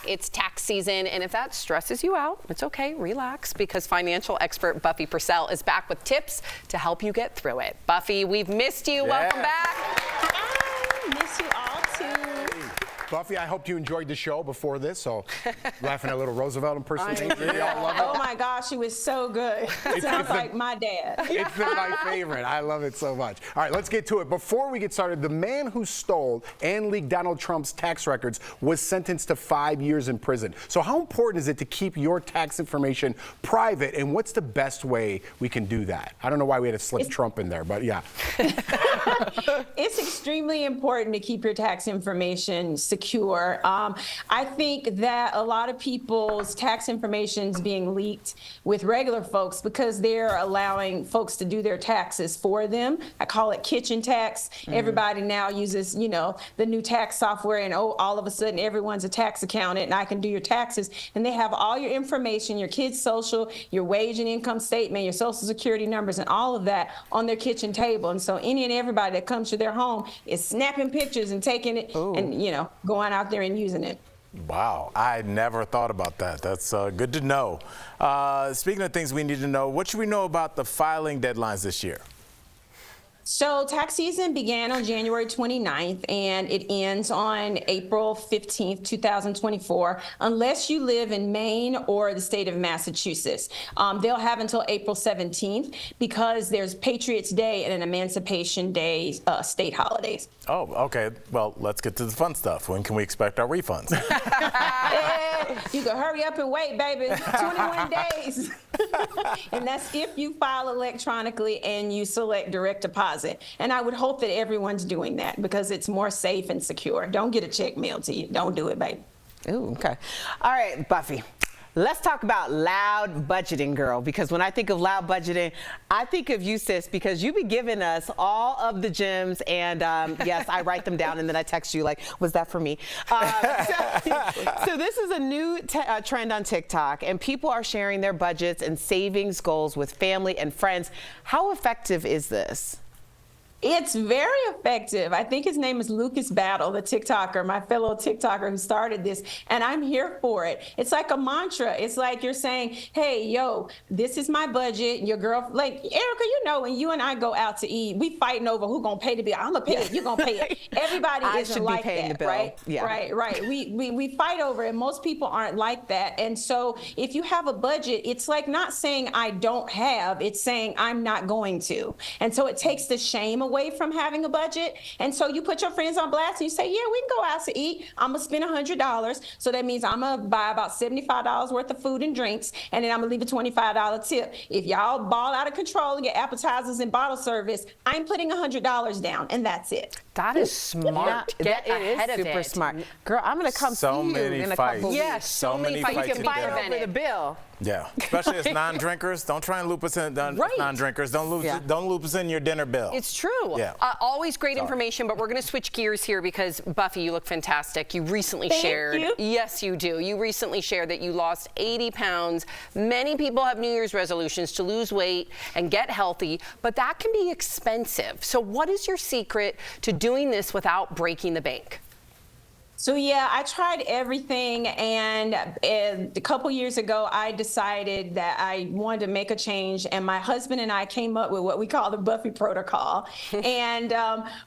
It's tax season, and if that stresses you out, it's okay, relax, because financial expert Buffie Purselle is back with tips to help you get through it. Buffie, we've missed you. Welcome back. I miss you all too. Buffie, I hope you enjoyed the show before this, so laughing at a little Roosevelt impersonation. Yeah. Love it. Oh my gosh, she was so good. Sounds like my dad. It's been my favorite. I love it so much. All right, let's get to it. Before we get started, the man who stole and leaked Donald Trump's tax records was sentenced to 5 years in prison. So how important is it to keep your tax information private, and what's the best way we can do that? I don't know why we had to slip Trump in there, but yeah. It's extremely important to keep your tax information secure. I think that a lot of people's tax information is being leaked with regular folks because they're allowing folks to do their taxes for them. I call it kitchen tax. Everybody now uses, you know, the new tax software, and all of a sudden everyone's a tax accountant and I can do your taxes. And they have all your information, your kid's social, your wage and income statement, your social security numbers, and all of that on their kitchen table. And so any and everybody that comes to their home is snapping pictures and taking it and, you know, going out there and using it. Wow, I never thought about that. That's good to know. Speaking of things we need to know, what should we know about the filing deadlines this year? So tax season began on January 29th and it ends on April 15th, 2024, unless you live in Maine or the state of Massachusetts. They'll have until April 17th because there's Patriots Day and an Emancipation Day state holidays. Oh, okay. Well, let's get to the fun stuff. When can we expect our refunds? You can hurry up and wait, baby. 21 days. And that's if you file electronically and you select direct deposit. And I would hope that everyone's doing that because it's more safe and secure. Don't get a check mailed to you. Don't do it, baby. Ooh, okay. All right, Buffie. Let's talk about loud budgeting, girl, because when I think of loud budgeting, I think of you, sis, because you be giving us all of the gems, and yes, I write them down, and then I text you like, was that for me? So this is a new trend on TikTok, and people are sharing their budgets and savings goals with family and friends. How effective is this? It's very effective. I think his name is Lucas Battle, the TikToker, my fellow TikToker who started this, and I'm here for it. It's like a mantra. It's like you're saying, hey, yo, this is my budget. Your girl, like, Erica, you know, when you and I go out to eat, we fighting over who gonna pay the bill. I'm gonna pay it, you gonna pay it. Everybody isn't like that, right? Yeah. Right. We fight over it, and most people aren't like that. And so if you have a budget, it's like not saying I don't have, it's saying I'm not going to. And so it takes the shame away from having a budget. And so you put your friends on blast and you say, yeah, we can go out to eat. I'm gonna spend $100. So that means I'm gonna buy about $75 worth of food and drinks, and then I'm gonna leave a $25 tip. If y'all ball out of control and get appetizers and bottle service, I'm putting $100 down, and that's it. That is smart. Yeah, Get ahead of it. Super smart. Girl, I'm gonna come see you in a couple weeks. Yeah, so many fights. You can fight over the bill. Yeah, especially as non-drinkers. Don't try and loop us in, non-drinkers. Don't loop us in your dinner bill. It's true. Yeah. Always great information, but we're going to switch gears here because, Buffie, you look fantastic. You recently shared. Thank you. Yes, you do. You recently shared that you lost 80 pounds. Many people have New Year's resolutions to lose weight and get healthy, but that can be expensive. So what is your secret to doing this without breaking the bank? So yeah, I tried everything, and a couple years ago, I decided that I wanted to make a change, and my husband and I came up with what we call the Buffie protocol, and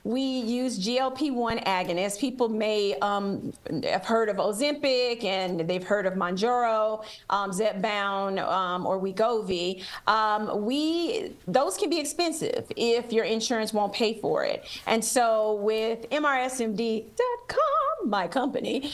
we use GLP-1 agonists. People may have heard of Ozempic, and they've heard of Mounjaro, Zepbound, or Wegovy. Those can be expensive if your insurance won't pay for it, and so with MRSMD.com, my company,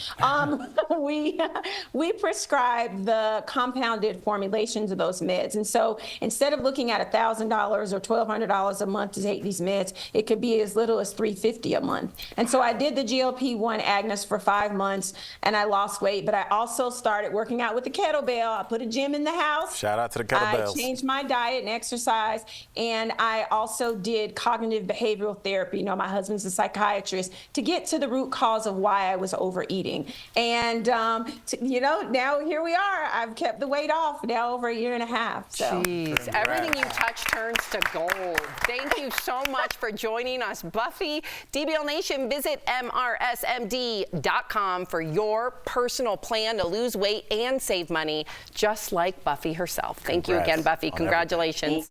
we prescribe the compounded formulations of those meds. And so instead of looking at $1,000 or $1,200 a month to take these meds, it could be as little as $350 a month. And so I did the GLP-1 agonist for 5 months, and I lost weight, but I also started working out with the kettlebell. I put a gym in the house. Shout out to the kettlebells. I changed my diet and exercise, and I also did cognitive behavioral therapy. You know, my husband's a psychiatrist, to get to the root cause of why why I was overeating. And, now here we are. I've kept the weight off now over a year and a half. So. Jeez, everything you touch turns to gold. Thank you so much for joining us, Buffy. DBL Nation, visit mrsmd.com for your personal plan to lose weight and save money, just like Buffy herself. Thank you again, Buffy. Congratulations.